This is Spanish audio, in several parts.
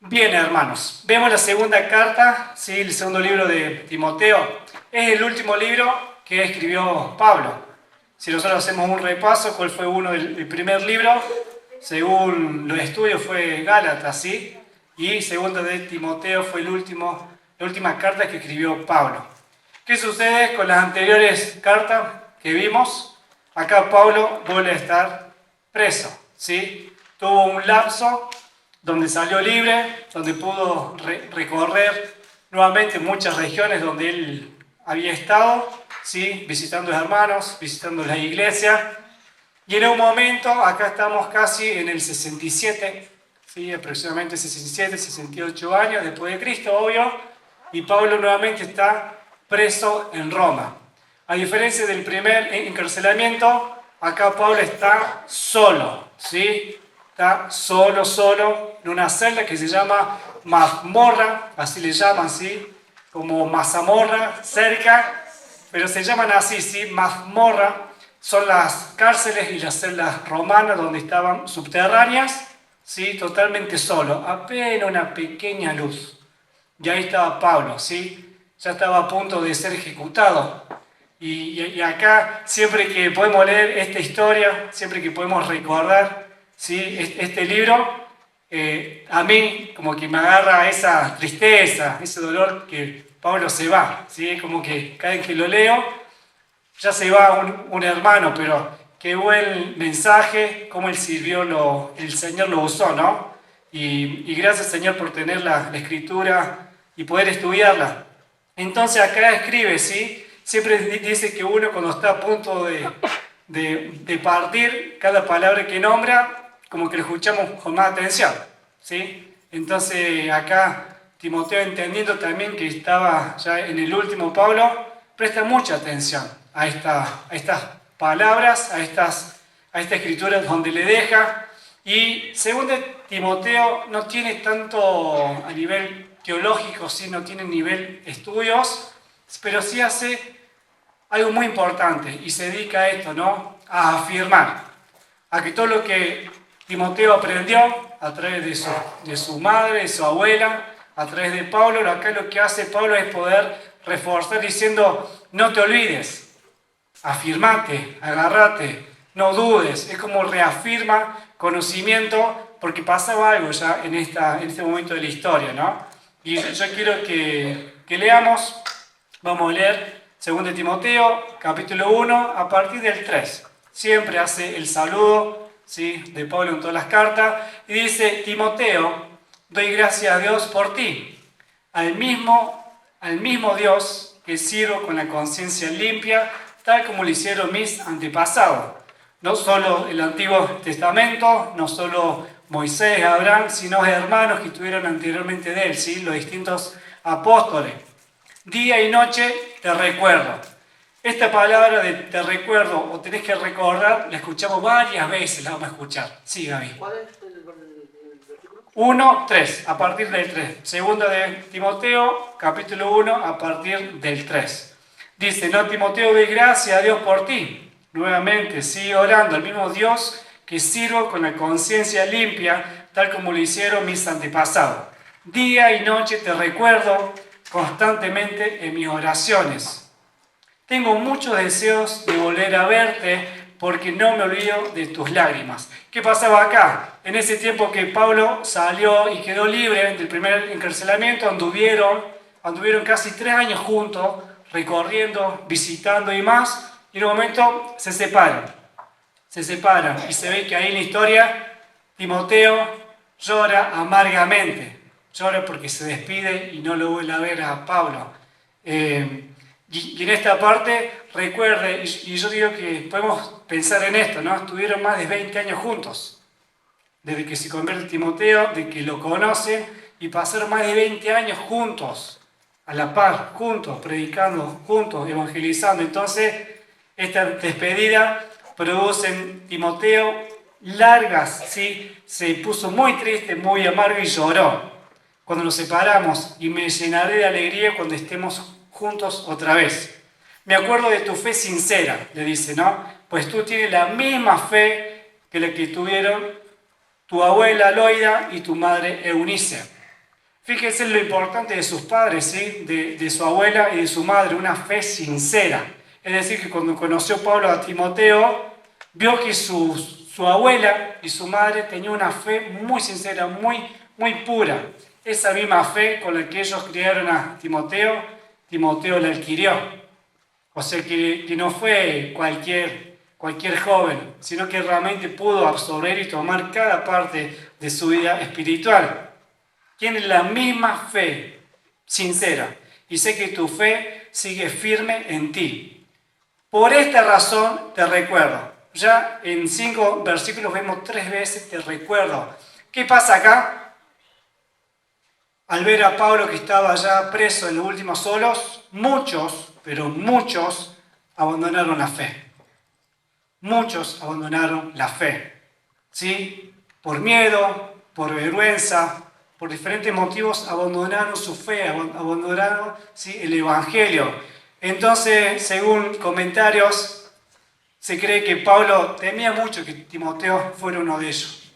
Bien, hermanos, vemos la segunda carta, ¿sí? El segundo libro de Timoteo. Es el último libro que escribió Pablo. Si nosotros hacemos un repaso, ¿cuál fue el primer libro? Según los estudios fue Gálatas, ¿sí? Y segundo de Timoteo fue la última carta que escribió Pablo. ¿Qué sucede con las anteriores cartas que vimos? Acá Pablo vuelve a estar preso, ¿sí? Tuvo un lapso donde salió libre, donde pudo recorrer nuevamente muchas regiones donde él había estado, ¿sí? Visitando a los hermanos, visitando la iglesia. Y en un momento, acá estamos casi en el 67, ¿sí? Aproximadamente 67, 68 años después de Cristo, obvio, y Pablo nuevamente está preso en Roma. A diferencia del primer encarcelamiento, acá Pablo está solo, ¿sí? Está solo, en una celda que se llama mazmorra, así le llaman, ¿sí? Como mazamorra, cerca, pero se llaman así, ¿sí? Mazmorra. Son las cárceles y las celdas romanas donde estaban subterráneas, ¿sí? Totalmente solo, apenas una pequeña luz. Y ahí estaba Pablo, ¿sí? Ya estaba a punto de ser ejecutado. Y acá, siempre que podemos leer esta historia, siempre que podemos recordar, ¿sí? Este libro, a mí como que me agarra esa tristeza, ese dolor que Pablo se va, ¿sí? Como que cada vez que lo leo, ya se va un hermano, pero qué buen mensaje, cómo el Señor lo usó, ¿no? Y gracias, Señor, por tener la escritura y poder estudiarla. Entonces acá escribe, ¿sí? Siempre dice que uno cuando está a punto de partir, cada palabra que nombra, como que lo escuchamos con más atención, ¿sí? Entonces acá Timoteo, entendiendo también que estaba ya en el último Pablo, presta mucha atención a estas palabras, a esta escritura donde le deja. Y según de Timoteo no tiene tanto a nivel teológico, sí, no tiene nivel estudios, pero sí hace algo muy importante y se dedica a esto, ¿no? A afirmar, a que todo lo que Timoteo aprendió a través de su madre, de su abuela, a través de Pablo, acá lo que hace Pablo es poder reforzar diciendo, no te olvides, afirmate, agarrate, no dudes. Es como reafirma conocimiento porque pasaba algo ya en este momento de la historia, ¿no? Y yo quiero que leamos, vamos a leer 2 Timoteo, capítulo 1, a partir del 3. Siempre hace el saludo, ¿sí?, de Pablo en todas las cartas, y dice, Timoteo, doy gracias a Dios por ti, al mismo Dios que sirvo con la conciencia limpia, tal como lo hicieron mis antepasados. No solo el Antiguo Testamento, no solo Moisés, Abraham, sino hermanos que estuvieron anteriormente de él, ¿sí? Los distintos apóstoles. Día y noche te recuerdo. Esta palabra de te recuerdo o tenés que recordar, la escuchamos varias veces, la vamos a escuchar. Sí, Gaby. ¿Cuál es el versículo? 1, 3, a partir del 3. Segunda de Timoteo, capítulo 1, a partir del 3. Dice, no, Timoteo, doy gracias a Dios por ti. Nuevamente, sigue orando al mismo Dios que sirvo con la conciencia limpia, tal como lo hicieron mis antepasados. Día y noche te recuerdo constantemente en mis oraciones. Tengo muchos deseos de volver a verte porque no me olvido de tus lágrimas. ¿Qué pasaba acá? En ese tiempo que Pablo salió y quedó libre del primer encarcelamiento, anduvieron casi 3 años juntos, recorriendo, visitando y más, y en un momento se separan. Y se ve que ahí en la historia Timoteo llora amargamente. Llora porque se despide y no lo vuelve a ver a Pablo. Y en esta parte, recuerde, y yo digo que podemos pensar en esto, ¿no? Estuvieron más de 20 años juntos, desde que se convierte Timoteo, de que lo conocen, y pasaron más de 20 años juntos, a la par, juntos, predicando, juntos, evangelizando. Entonces, esta despedida produce en Timoteo largas, ¿sí? Se puso muy triste, muy amargo y lloró cuando nos separamos, y me llenaré de alegría cuando estemos juntos otra vez. Me acuerdo de tu fe sincera, le dice, ¿no? Pues tú tienes la misma fe que la que tuvieron tu abuela Loida y tu madre Eunice. Fíjense lo importante de sus padres, ¿sí? De su abuela y de su madre, una fe sincera. Es decir, que cuando conoció Pablo a Timoteo, vio que su abuela y su madre tenían una fe muy sincera, muy pura. Esa misma fe con la que ellos criaron a Timoteo, Timoteo la adquirió. O sea que no fue cualquier joven, sino que realmente pudo absorber y tomar cada parte de su vida espiritual. Tiene la misma fe sincera y sé que tu fe sigue firme en ti. Por esta razón te recuerdo. Ya en 5 versículos vemos 3 veces te recuerdo. ¿Qué pasa acá? Al ver a Pablo que estaba ya preso en los últimos solos, muchos, pero muchos, abandonaron la fe. Muchos abandonaron la fe. ¿Sí? Por miedo, por vergüenza, por diferentes motivos abandonaron su fe, abandonaron, ¿sí?, el Evangelio. Entonces, según comentarios, se cree que Pablo temía mucho que Timoteo fuera uno de ellos.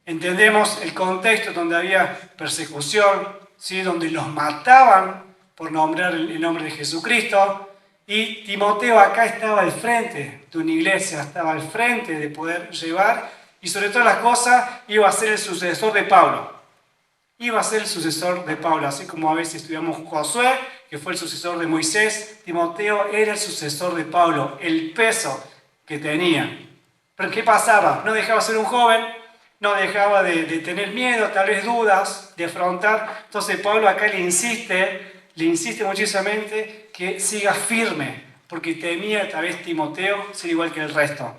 Entendemos el contexto donde había persecución, ¿sí?, donde los mataban por nombrar el nombre de Jesucristo, y Timoteo acá estaba al frente de una iglesia, estaba al frente de poder llevar, y sobre todas las cosas iba a ser el sucesor de Pablo. Iba a ser el sucesor de Pablo, así como a veces estudiamos Josué, que fue el sucesor de Moisés. Timoteo era el sucesor de Pablo, el peso que tenía. Pero ¿qué pasaba? No dejaba de ser un joven, no dejaba de tener miedo, tal vez dudas, de afrontar. Entonces Pablo acá le insiste muchísimamente que siga firme, porque temía tal vez Timoteo ser igual que el resto.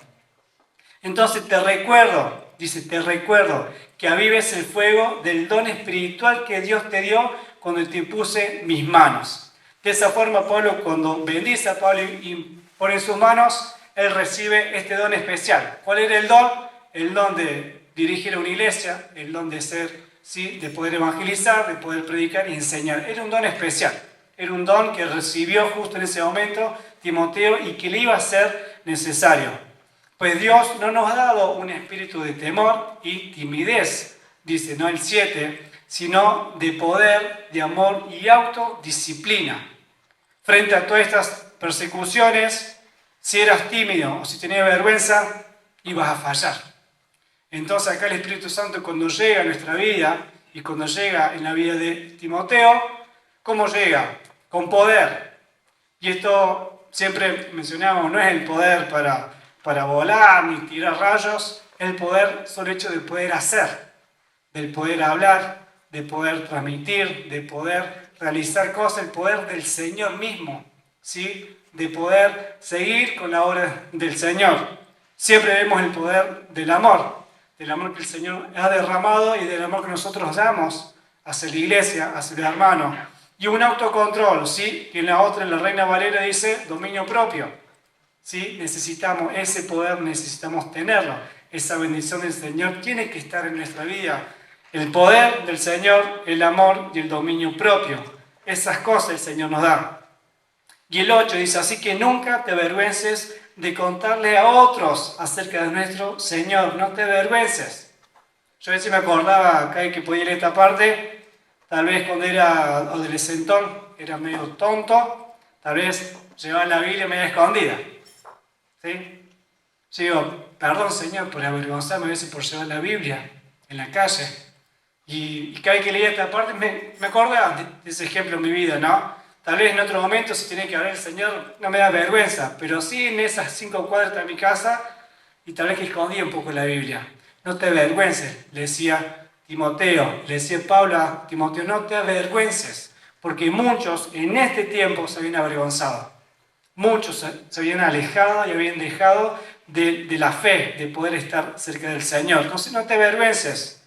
Entonces te recuerdo, dice, te recuerdo que avives el fuego del don espiritual que Dios te dio cuando te puse mis manos. De esa forma, Pablo, cuando bendice a Pablo y pone en sus manos, él recibe este don especial. ¿Cuál era el don? El don de dirigir a una iglesia, el don de ser, ¿sí?, de poder evangelizar, de poder predicar y enseñar. Era un don especial. Era un don que recibió justo en ese momento Timoteo y que le iba a ser necesario. Pues Dios no nos ha dado un espíritu de temor y timidez, dice, no el 7, sino de poder, de amor y autodisciplina. Frente a todas estas persecuciones, si eras tímido o si tenías vergüenza, ibas a fallar. Entonces acá el Espíritu Santo, cuando llega a nuestra vida y cuando llega en la vida de Timoteo, ¿cómo llega? Con poder. Y esto siempre mencionamos, no es el poder para volar ni tirar rayos, el poder solo el hecho de poder hacer, del poder hablar, de poder transmitir, de poder realizar cosas, el poder del Señor mismo, ¿sí?, de poder seguir con la obra del Señor. Siempre vemos el poder del amor que el Señor ha derramado y del amor que nosotros damos hacia la iglesia, hacia el hermano. Y un autocontrol, ¿sí?, que en la otra, en la Reina Valera, dice dominio propio. ¿Sí? Necesitamos ese poder, necesitamos tenerlo. Esa bendición del Señor tiene que estar en nuestra vida. El poder del Señor, el amor y el dominio propio. Esas cosas el Señor nos da. Y el 8 dice, así que nunca te avergüences de contarle a otros acerca de nuestro Señor. No te avergüences. Yo a veces me acordaba acá que podía leer esta parte, tal vez cuando era adolescentón, era medio tonto, tal vez llevaba la Biblia medio escondida. ¿Sí? Yo digo, perdón Señor por avergonzarme a veces por llevar la Biblia en la calle. Y cada vez que leía esta parte me acordaba de ese ejemplo en mi vida, ¿no? Tal vez en otro momento, si tiene que hablar el Señor, no me da vergüenza, pero sí en esas 5 cuadras de mi casa, y tal vez que escondía un poco la Biblia. No te avergüences, le decía Timoteo, le decía Pablo a Timoteo, no te avergüences, porque muchos en este tiempo se habían avergonzado. Muchos se habían alejado y habían dejado de la fe, de poder estar cerca del Señor. Entonces no te avergüences.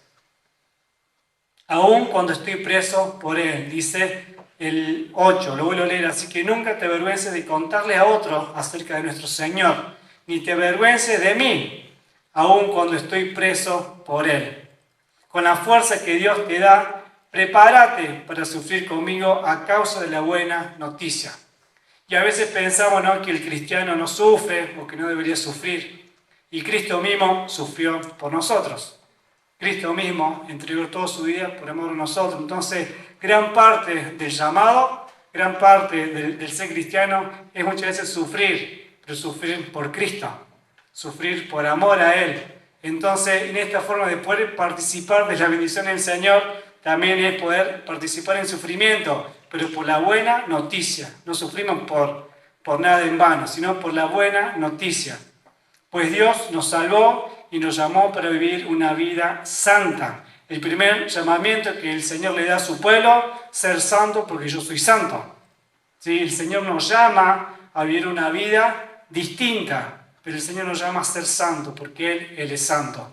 Aún cuando estoy preso por Él, dice el 8, lo vuelvo a leer. Así que nunca te avergüences de contarle a otros acerca de nuestro Señor, ni te avergüences de mí, aún cuando estoy preso por Él. Con la fuerza que Dios te da, prepárate para sufrir conmigo a causa de la buena noticia. Y a veces pensamos, ¿no?, que el cristiano no sufre o que no debería sufrir. Y Cristo mismo sufrió por nosotros. Cristo mismo entregó toda su vida por amor a nosotros. Entonces, gran parte del llamado, gran parte del ser cristiano es muchas veces sufrir, pero sufrir por Cristo, sufrir por amor a Él. Entonces, en esta forma de poder participar de la bendición del Señor, también es poder participar en sufrimiento, pero por la buena noticia. No sufrimos por nada en vano, sino por la buena noticia. Pues Dios nos salvó y nos llamó para vivir una vida santa. El primer llamamiento que el Señor le da a su pueblo, ser santo porque yo soy santo. ¿Sí? El Señor nos llama a vivir una vida distinta, pero el Señor nos llama a ser santo porque Él es santo.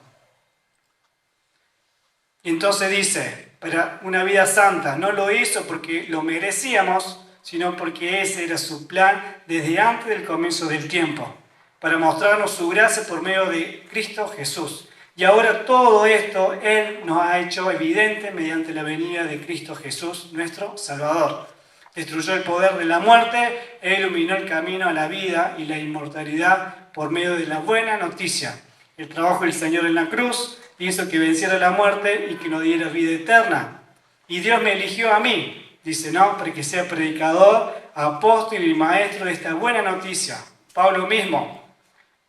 Y entonces dice, para una vida santa, no lo hizo porque lo merecíamos, sino porque ese era su plan desde antes del comienzo del tiempo, para mostrarnos su gracia por medio de Cristo Jesús. Y ahora todo esto Él nos ha hecho evidente mediante la venida de Cristo Jesús, nuestro Salvador. Destruyó el poder de la muerte e iluminó el camino a la vida y la inmortalidad por medio de la buena noticia. El trabajo del Señor en la cruz hizo que venciera la muerte y que nos diera vida eterna. Y Dios me eligió a mí, dice, no, para que sea predicador, apóstol y maestro de esta buena noticia. Pablo mismo.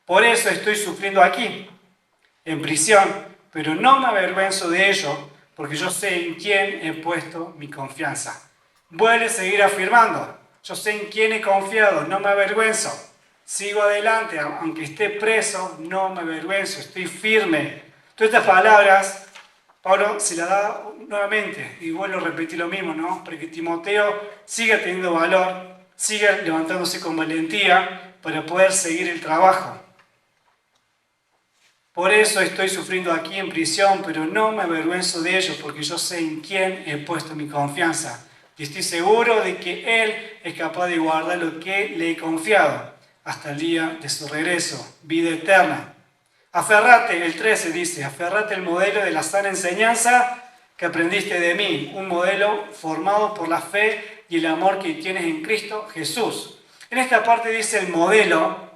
Por eso estoy sufriendo aquí, en prisión, pero no me avergüenzo de ello, porque yo sé en quién he puesto mi confianza. Vuelve a seguir afirmando, yo sé en quién he confiado, no me avergüenzo. Sigo adelante, aunque esté preso, no me avergüenzo, estoy firme. Todas estas palabras, Pablo se las da nuevamente, y vuelvo a repetir lo mismo, ¿no? Para que Timoteo siga teniendo valor, siga levantándose con valentía para poder seguir el trabajo. Por eso estoy sufriendo aquí en prisión, pero no me avergüenzo de ello, porque yo sé en quién he puesto mi confianza. Y estoy seguro de que Él es capaz de guardar lo que le he confiado hasta el día de su regreso, vida eterna. Aferrate, el 13 dice, aferrate al modelo de la sana enseñanza que aprendiste de mí, un modelo formado por la fe y el amor que tienes en Cristo Jesús. En esta parte dice el modelo,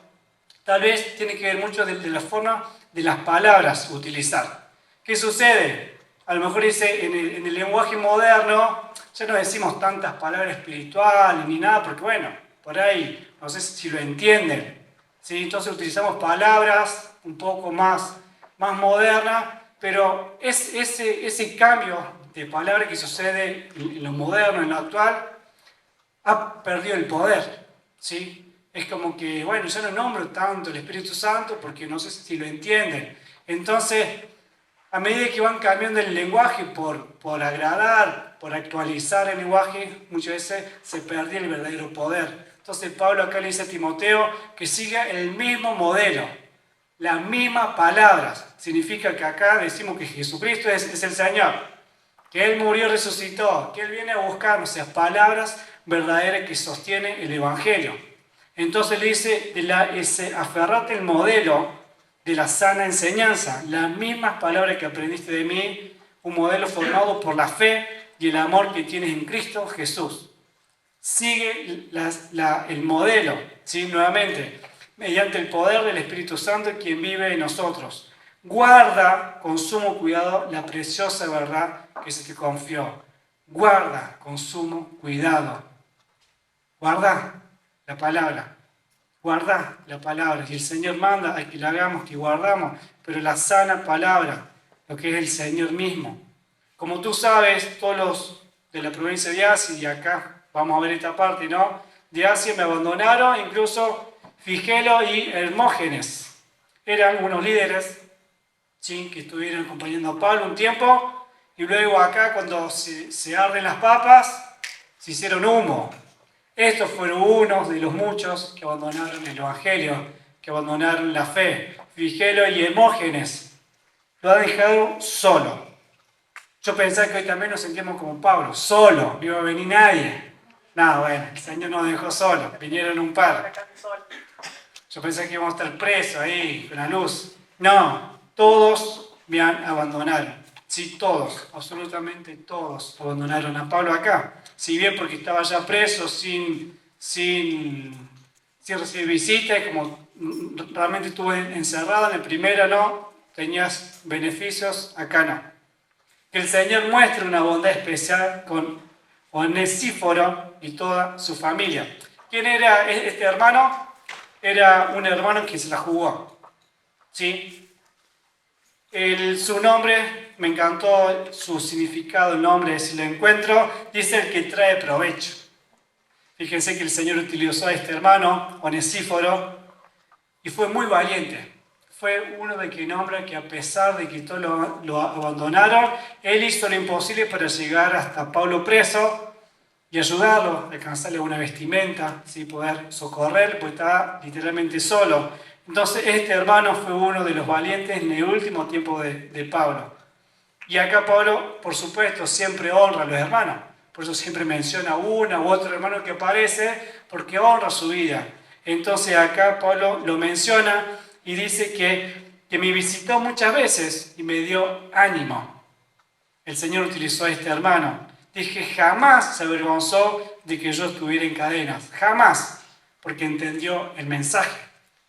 tal vez tiene que ver mucho de la forma de las palabras utilizar. ¿Qué sucede? A lo mejor dice, en el lenguaje moderno, ya no decimos tantas palabras espirituales ni nada, porque bueno, por ahí, no sé si lo entienden. ¿Sí? Entonces utilizamos palabras un poco más modernas, pero ese cambio de palabra que sucede en lo moderno, en lo actual, ha perdido el poder, ¿sí? Es como que, bueno, yo no nombro tanto el Espíritu Santo porque no sé si lo entienden. Entonces, a medida que van cambiando el lenguaje por agradar, por actualizar el lenguaje, muchas veces se pierde el verdadero poder. Entonces, Pablo acá le dice a Timoteo que siga el mismo modelo, las mismas palabras. Significa que acá decimos que Jesucristo es el Señor, que Él murió y resucitó, que Él viene a buscarnos, esas palabras verdaderas que sostiene el Evangelio. Entonces le dice, aferrate al modelo de la sana enseñanza, las mismas palabras que aprendiste de mí, un modelo formado por la fe y el amor que tienes en Cristo Jesús. Sigue el modelo, ¿sí? Nuevamente, mediante el poder del Espíritu Santo quien vive en nosotros. Guarda con sumo cuidado la preciosa verdad que se te confió. Guarda con sumo cuidado. Guarda la palabra. Guarda la palabra. Y el Señor manda a que la hagamos, que guardamos, pero la sana palabra, lo que es el Señor mismo. Como tú sabes, todos los de la provincia de Asia, y acá vamos a ver esta parte, ¿no? De Asia me abandonaron, incluso Figelo y Hermógenes. Eran unos líderes, ¿sí?, que estuvieron acompañando a Pablo un tiempo, y luego acá cuando se arden las papas, se hicieron humo. Estos fueron unos de los muchos que abandonaron el Evangelio, que abandonaron la fe. Figelo y Hermógenes lo ha dejado solo. Yo pensaba que hoy también nos sentíamos como Pablo, solo, no iba a venir nadie. Nada, bueno, el Señor nos dejó solo, vinieron un par. Yo pensé que íbamos a estar presos ahí, con la luz. No, todos me han abandonado. Sí, todos, absolutamente todos abandonaron a Pablo acá. Si bien porque estaba ya preso, sin recibir visitas, como realmente estuve encerrado en el primero, no, tenías beneficios, acá no. Que el Señor muestre una bondad especial con Onesíforo y toda su familia. ¿Quién era este hermano? Era un hermano que se la jugó. ¿Sí? Su nombre, me encantó su significado, el nombre, si lo encuentro, dice el que trae provecho. Fíjense que el Señor utilizó a este hermano, Onesíforo, y fue muy valiente. Fue uno de que nombra que a pesar de que todos lo abandonaron, él hizo lo imposible para llegar hasta Pablo preso y ayudarlo, alcanzarle una vestimenta, ¿sí? Poder socorrer, pues estaba literalmente solo. Entonces este hermano fue uno de los valientes en el último tiempo de Pablo. Y acá Pablo, por supuesto, siempre honra a los hermanos. Por eso siempre menciona una u otro hermano que aparece, porque honra su vida. Entonces acá Pablo lo menciona y dice que me visitó muchas veces y me dio ánimo. El Señor utilizó a este hermano. Dije, jamás se avergonzó de que yo estuviera en cadenas. Jamás. Porque entendió el mensaje.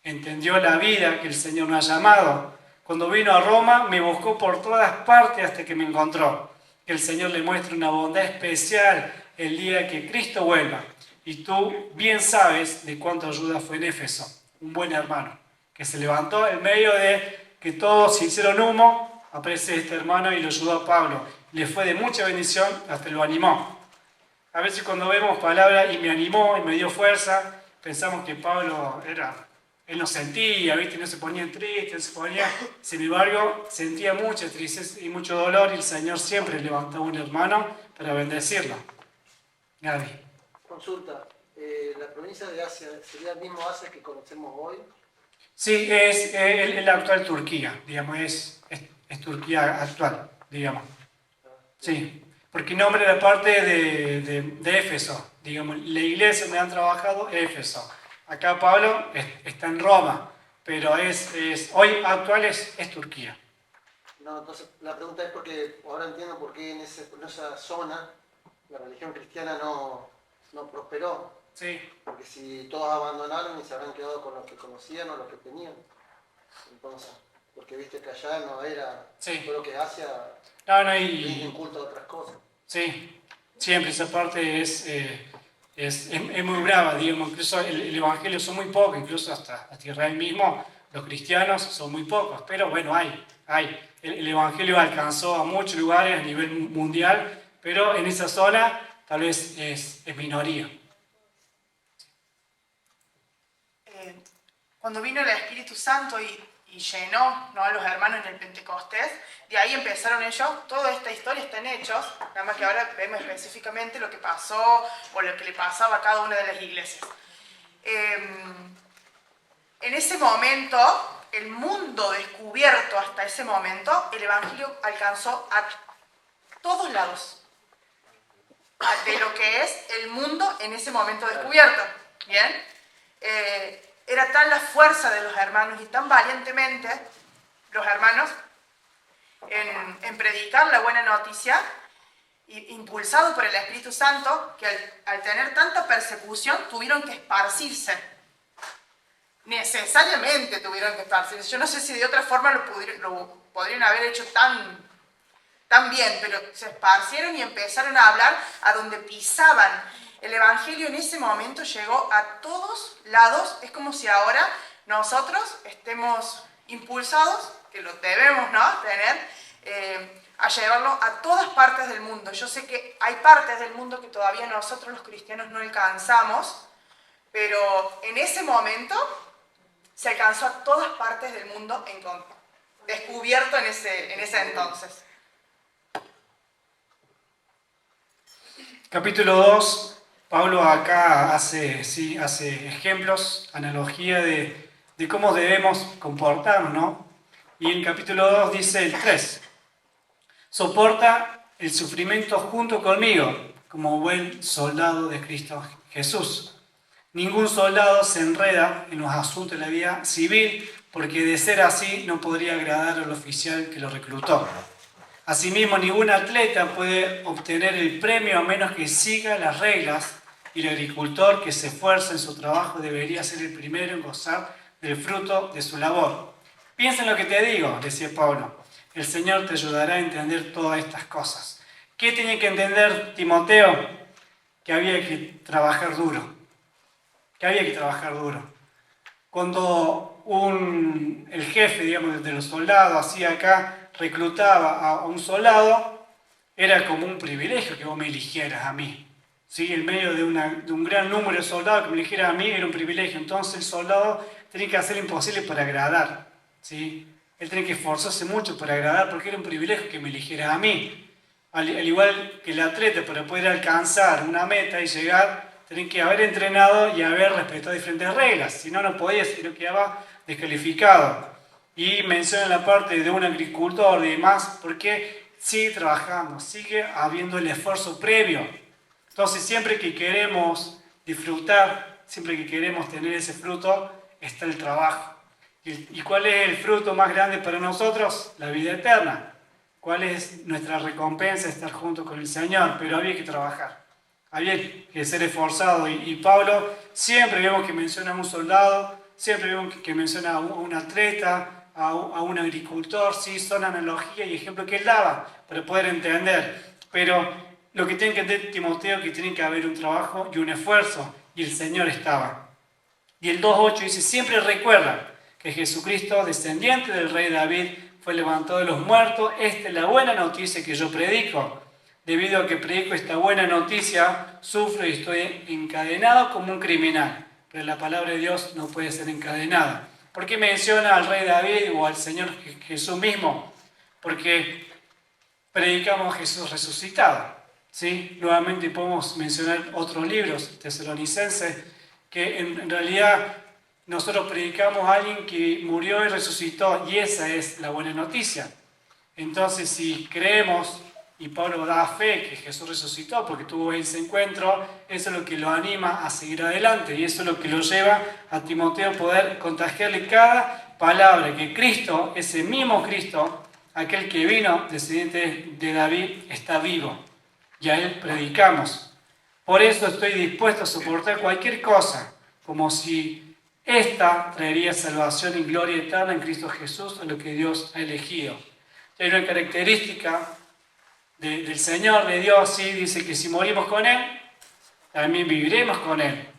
Entendió la vida que el Señor me ha llamado. Cuando vino a Roma, me buscó por todas partes hasta que me encontró. Que el Señor le muestre una bondad especial el día que Cristo vuelva. Y tú bien sabes de cuánta ayuda fue en Éfeso. Un buen hermano que se levantó en medio de que todos se hicieron humo. Aparece este hermano y lo ayudó a Pablo. Le fue de mucha bendición, hasta lo animó. A veces cuando vemos palabras y me animó y me dio fuerza, pensamos que Pablo él no sentía, ¿viste? No se ponía triste, no se ponía. Sin embargo, sentía mucha tristeza y mucho dolor y el Señor siempre levantaba un hermano para bendecirlo. Gaby. Consulta, ¿la provincia de Asia sería el mismo Asia que conocemos hoy? Sí, es la actual Turquía, digamos, es Turquía actual, digamos. Sí, porque nombre la parte de Éfeso, digamos, la iglesia donde han trabajado es Éfeso. Acá Pablo está en Roma, pero hoy actual es Turquía. No, entonces la pregunta es porque ahora entiendo por qué en esa zona la religión cristiana no prosperó. Sí. Porque si todos abandonaron y se habrán quedado con los que conocían o los que tenían. Entonces, porque viste que allá no era, sí. Todo lo que es Asia, no, rinden culto a otras cosas. Sí, siempre esa parte es muy brava, digamos, incluso el evangelio son muy pocos, incluso hasta Israel mismo, los cristianos son muy pocos, pero bueno, hay. El evangelio alcanzó a muchos lugares a nivel mundial, pero en esa zona tal vez es minoría. Cuando vino el Espíritu Santo y llenó, ¿no?, a los hermanos en el Pentecostés, de ahí empezaron ellos. Toda esta historia está en Hechos, nada más que ahora vemos específicamente lo que pasó o lo que le pasaba a cada una de las iglesias. En ese momento, el mundo descubierto hasta ese momento, el Evangelio alcanzó a todos lados de lo que es el mundo en ese momento descubierto. ¿Bien? Era tal la fuerza de los hermanos y tan valientemente los hermanos en predicar la buena noticia, impulsados por el Espíritu Santo, que al tener tanta persecución tuvieron que esparcirse. Necesariamente tuvieron que esparcirse. Yo no sé si de otra forma lo podrían haber hecho tan bien, pero se esparcieron y empezaron a hablar a donde pisaban. El Evangelio en ese momento llegó a todos lados. Es como si ahora nosotros estemos impulsados, que lo debemos, ¿no?, tener, a llevarlo a todas partes del mundo. Yo sé que hay partes del mundo que todavía nosotros los cristianos no alcanzamos, pero en ese momento se alcanzó a todas partes del mundo descubierto en ese entonces. Capítulo 2. Pablo acá hace ejemplos, analogía de cómo debemos comportarnos, ¿no? Y en capítulo 2 dice el 3, soporta el sufrimiento junto conmigo, como buen soldado de Cristo Jesús. Ningún soldado se enreda en los asuntos de la vida civil, porque de ser así no podría agradar al oficial que lo reclutó. Asimismo, ningún atleta puede obtener el premio a menos que siga las reglas, y el agricultor que se esfuerza en su trabajo debería ser el primero en gozar del fruto de su labor. Piensa en lo que te digo, decía Pablo. El Señor te ayudará a entender todas estas cosas. ¿Qué tiene que entender Timoteo? Que había que trabajar duro. Que había que trabajar duro. Cuando el jefe, digamos, de los soldados, hacía acá, reclutaba a un soldado, era como un privilegio que vos me eligieras a mí. ¿Sí? En medio de un gran número de soldados que me eligieran a mí era un privilegio. Entonces el soldado tenía que hacer lo imposible para agradar. ¿Sí? Él tenía que esforzarse mucho para agradar porque era un privilegio que me eligiera a mí. Al igual que el atleta, para poder alcanzar una meta y llegar, tenía que haber entrenado y haber respetado diferentes reglas. Si no, no podía, si no quedaba descalificado. Y menciona la parte de un agricultor y demás, porque sigue trabajando, sigue habiendo el esfuerzo previo. Entonces, siempre que queremos disfrutar, siempre que queremos tener ese fruto, está el trabajo. ¿Y cuál es el fruto más grande para nosotros? La vida eterna. ¿Cuál es nuestra recompensa? Estar junto con el Señor. Pero había que trabajar, había que ser esforzado. Y Pablo siempre vemos que menciona a un soldado, siempre vemos que menciona a un atleta, a un agricultor. Sí, son analogías y ejemplos que él daba para poder entender. Pero lo que tiene que entender Timoteo es que tiene que haber un trabajo y un esfuerzo. Y el Señor estaba. Y el 2.8 dice, siempre recuerda que Jesucristo, descendiente del rey David, fue levantado de los muertos. Esta es la buena noticia que yo predico. Debido a que predico esta buena noticia, sufro y estoy encadenado como un criminal. Pero la palabra de Dios no puede ser encadenada. ¿Por qué menciona al rey David o al Señor Jesús mismo? Porque predicamos a Jesús resucitado. ¿Sí? Nuevamente podemos mencionar otros libros, Tesalonicenses, que en realidad nosotros predicamos a alguien que murió y resucitó, y esa es la buena noticia. Entonces, si creemos, y Pablo da fe que Jesús resucitó porque tuvo ese encuentro, eso es lo que lo anima a seguir adelante, y eso es lo que lo lleva a Timoteo a poder contagiarle cada palabra, que Cristo, ese mismo Cristo, aquel que vino descendiente de David, está vivo, y a él predicamos. Por eso estoy dispuesto a soportar cualquier cosa, como si esta traería salvación y gloria eterna en Cristo Jesús, a lo que Dios ha elegido. Hay una característica del Señor, de Dios, ¿sí? Dice que si morimos con Él, también viviremos con Él.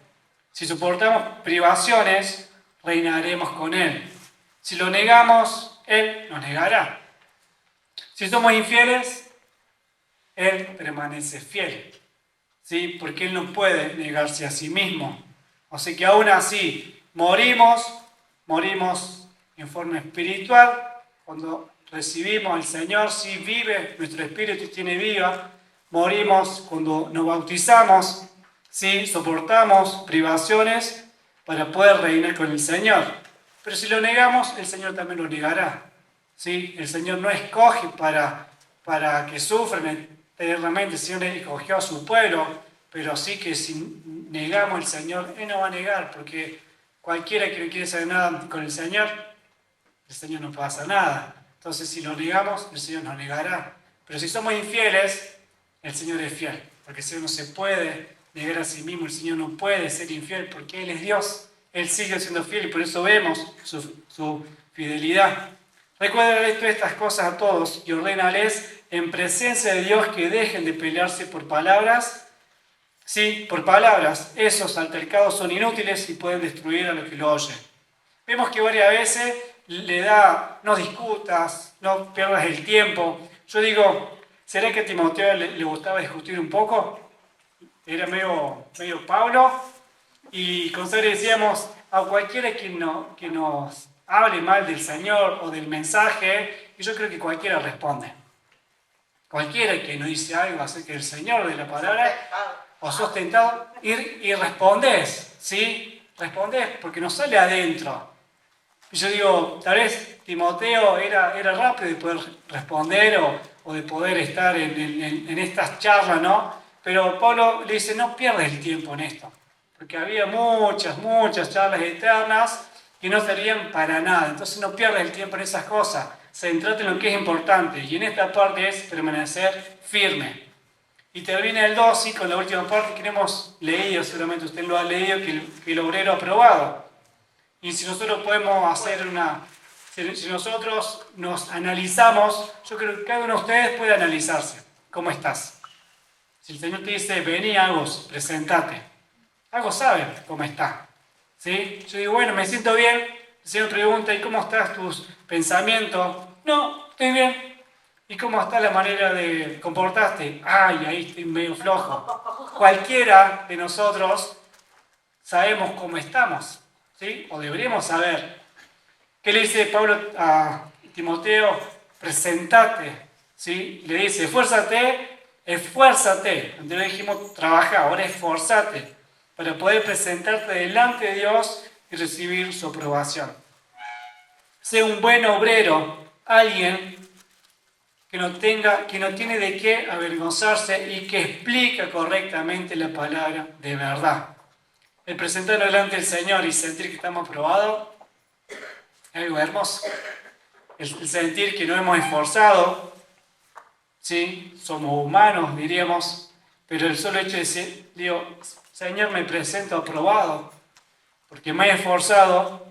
Si soportamos privaciones, reinaremos con Él. Si lo negamos, Él nos negará. Si somos infieles, Él permanece fiel. ¿Sí? Porque Él no puede negarse a sí mismo. Así que aún así, morimos en forma espiritual. Cuando recibimos al Señor, si vive, nuestro espíritu tiene vida. Morimos cuando nos bautizamos, si soportamos privaciones para poder reinar con el Señor. Pero si lo negamos, el Señor también lo negará. ¿Sí? El Señor no escoge para que sufran eternamente. El Señor escogió a su pueblo, pero sí que si negamos al Señor, Él no va a negar, porque cualquiera que no quiere saber nada con el Señor no puede hacer nada. Entonces, si lo negamos, el Señor nos negará. Pero si somos infieles, el Señor es fiel, porque el Señor no se puede negar a sí mismo, el Señor no puede ser infiel, porque Él es Dios. Él sigue siendo fiel y por eso vemos su fidelidad. Recuerden estas cosas a todos y ordénales en presencia de Dios que dejen de pelearse por palabras. Sí, por palabras. Esos altercados son inútiles y pueden destruir a los que lo oyen. Vemos que varias veces le da, no discutas, no pierdas el tiempo. Yo digo, ¿será que a Timoteo le gustaba discutir un poco? Era medio Pablo. Y con Sara decíamos, a cualquiera que nos hable mal del Señor o del mensaje, y yo creo que cualquiera responde. Cualquiera que nos dice algo acerca del Señor, de la palabra, o sos tentado, y respondes, ¿sí? Respondes porque nos sale adentro. Y yo digo, tal vez Timoteo era rápido de poder responder o de poder estar en estas charlas, ¿no? Pero Pablo le dice, no pierdas el tiempo en esto, porque había muchas charlas eternas que no servían para nada. Entonces no pierdas el tiempo en esas cosas, centrate en lo que es importante, y en esta parte es permanecer firme. Y termina el 2, y con la última parte que hemos leído, seguramente usted lo ha leído, que el obrero aprobado. Y si nosotros podemos hacer una... Si nosotros nos analizamos, yo creo que cada uno de ustedes puede analizarse. ¿Cómo estás? Si el Señor te dice, vení Agos, presentate. Agos sabe cómo está. ¿Sí? Yo digo, bueno, me siento bien. El Señor pregunta, ¿y cómo estás tus pensamientos? No, estoy bien. ¿Y cómo está la manera de comportarte? Ay, ahí estoy medio flojo. Cualquiera de nosotros sabemos cómo estamos, ¿sí? O deberíamos saber. ¿Qué le dice Pablo a Timoteo? Presentate, ¿sí? Le dice, esfuérzate. Antes dijimos trabaja, ahora esforzate para poder presentarte delante de Dios y recibir su aprobación. Sé un buen obrero, alguien que no tiene de qué avergonzarse y que explica correctamente la palabra de verdad. El presentarnos delante del Señor y sentir que estamos aprobados es algo hermoso. El sentir que no hemos esforzado, ¿sí? Somos humanos, diríamos, pero el solo hecho de decir, digo, Señor, me presento aprobado, porque me he esforzado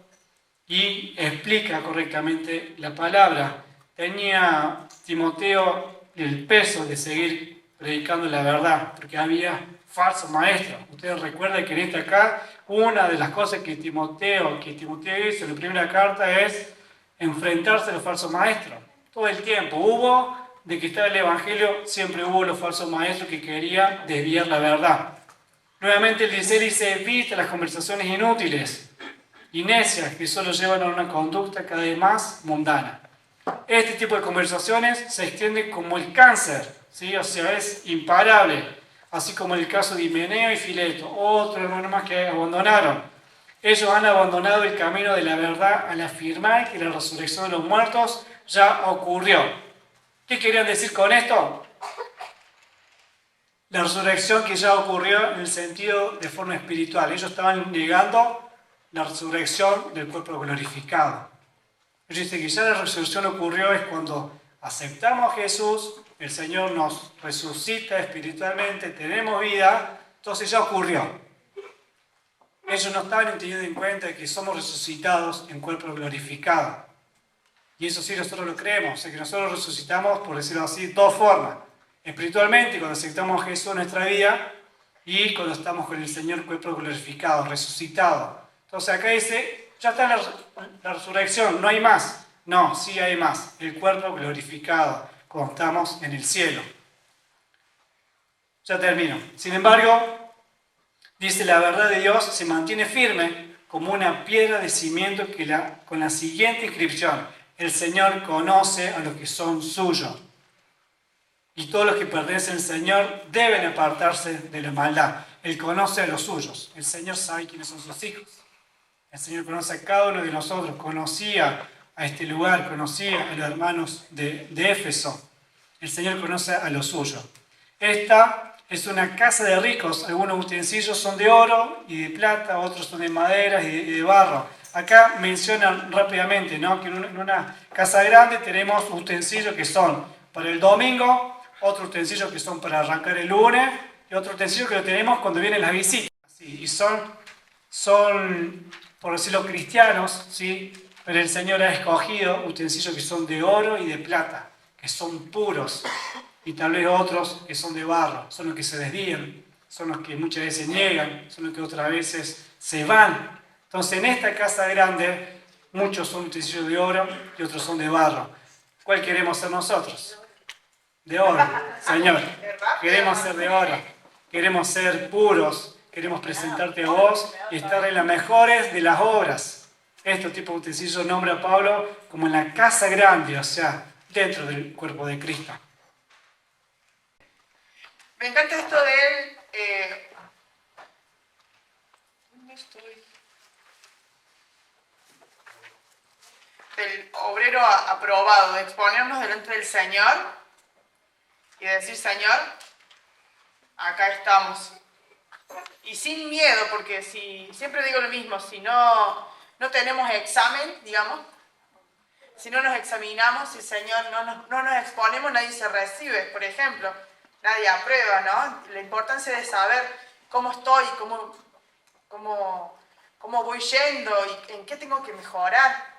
y explica correctamente la palabra. Tenía Timoteo el peso de seguir predicando la verdad, porque había falsos maestros. Ustedes recuerdan que en esta acá, una de las cosas que Timoteo hizo en la primera carta es enfrentarse a los falsos maestros. Todo el tiempo hubo, de que estaba el Evangelio, siempre hubo los falsos maestros que querían desviar la verdad. Nuevamente el 16 dice, evita las conversaciones inútiles y necias que solo llevan a una conducta cada vez más mundana. Este tipo de conversaciones se extiende como el cáncer, ¿sí? O sea, es imparable, así como el caso de Himeneo y Fileto, otros hermanos más que abandonaron. Ellos han abandonado el camino de la verdad al afirmar que la resurrección de los muertos ya ocurrió. ¿Qué querían decir con esto? La resurrección que ya ocurrió en el sentido de forma espiritual. Ellos estaban negando la resurrección del cuerpo glorificado. Ellos dicen que ya la resurrección ocurrió es cuando aceptamos a Jesús, el Señor nos resucita espiritualmente, tenemos vida, entonces ya ocurrió. Ellos no estaban teniendo en cuenta que somos resucitados en cuerpo glorificado. Y eso sí nosotros lo creemos, o sea que nosotros resucitamos, por decirlo así, de dos formas. Espiritualmente, cuando aceptamos a Jesús en nuestra vida, y cuando estamos con el Señor cuerpo glorificado, resucitado. Entonces acá dice, ya está la resurrección, no hay más. No, sí hay más, el cuerpo glorificado, cuando estamos en el cielo. Ya termino. Sin embargo, dice, la verdad de Dios se mantiene firme como una piedra de cimiento con la siguiente inscripción: el Señor conoce a los que son suyos. Y todos los que pertenecen al Señor deben apartarse de la maldad. Él conoce a los suyos. El Señor sabe quiénes son sus hijos. El Señor conoce a cada uno de nosotros. Conocía a este lugar, conocía a los hermanos de Éfeso. El Señor conoce a los suyos. Esta es una casa de ricos. Algunos utensilios son de oro y de plata, otros son de madera y de barro. Acá mencionan rápidamente, ¿no?, que en una casa grande tenemos utensilios que son para el domingo, otros utensilios que son para arrancar el lunes y otros utensilios que lo tenemos cuando vienen las visitas. ¿Sí? Y son, por decirlo, cristianos, ¿sí? Pero el Señor ha escogido utensilios que son de oro y de plata, que son puros, y tal vez otros que son de barro, son los que se desvían, son los que muchas veces niegan, son los que otras veces se van. Entonces en esta casa grande muchos son utensilios de oro y otros son de barro. ¿Cuál queremos ser nosotros? De oro, Señor. Queremos ser de oro, queremos ser puros, queremos presentarte a vos y estar en las mejores de las obras. Este tipo de utensilios nombra a Pablo como en la casa grande, o sea, dentro del cuerpo de Cristo. Me encanta esto de él. ¿Dónde estoy? Del obrero aprobado, de exponernos delante del Señor y decir, Señor, acá estamos. Y sin miedo, porque siempre digo lo mismo, si no tenemos examen, digamos, si no nos examinamos, si el Señor no nos exponemos, nadie se recibe, por ejemplo, nadie aprueba, ¿no? La importancia de saber cómo estoy, cómo voy yendo y en qué tengo que mejorar.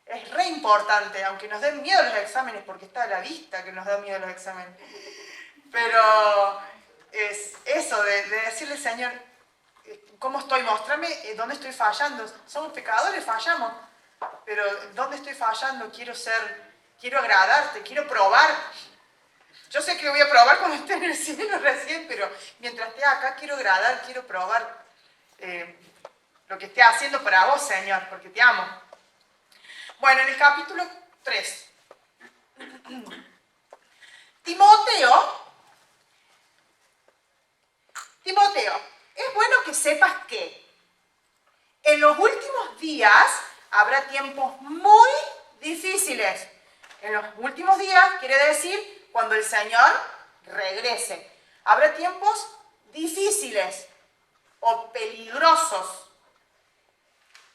Es re importante, aunque nos den miedo los exámenes, porque está a la vista que nos da miedo los exámenes. Pero es eso de decirle, Señor, ¿cómo estoy? Mostrame dónde estoy fallando. Somos pecadores, fallamos. Pero ¿dónde estoy fallando? Quiero agradarte, quiero probar. Yo sé que voy a probar cuando esté en el cielo recién, pero mientras esté acá quiero agradar, quiero probar lo que esté haciendo para vos, Señor, porque te amo. Bueno, en el capítulo 3, Timoteo, es bueno que sepas que en los últimos días habrá tiempos muy difíciles. En los últimos días quiere decir cuando el Señor regrese. Habrá tiempos difíciles o peligrosos.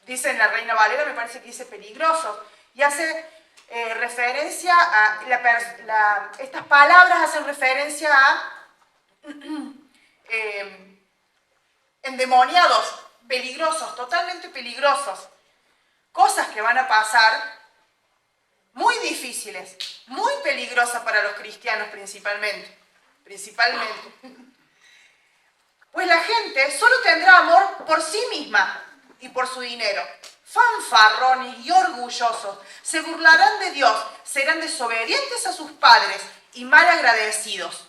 Dice en la Reina Valera, me parece que dice peligrosos. Y hace referencia a... estas palabras hacen referencia a endemoniados, peligrosos, totalmente peligrosos. Cosas que van a pasar muy difíciles, muy peligrosas para los cristianos principalmente. Pues la gente solo tendrá amor por sí misma y por su dinero. Fanfarrones y orgullosos, se burlarán de Dios, serán desobedientes a sus padres y mal agradecidos.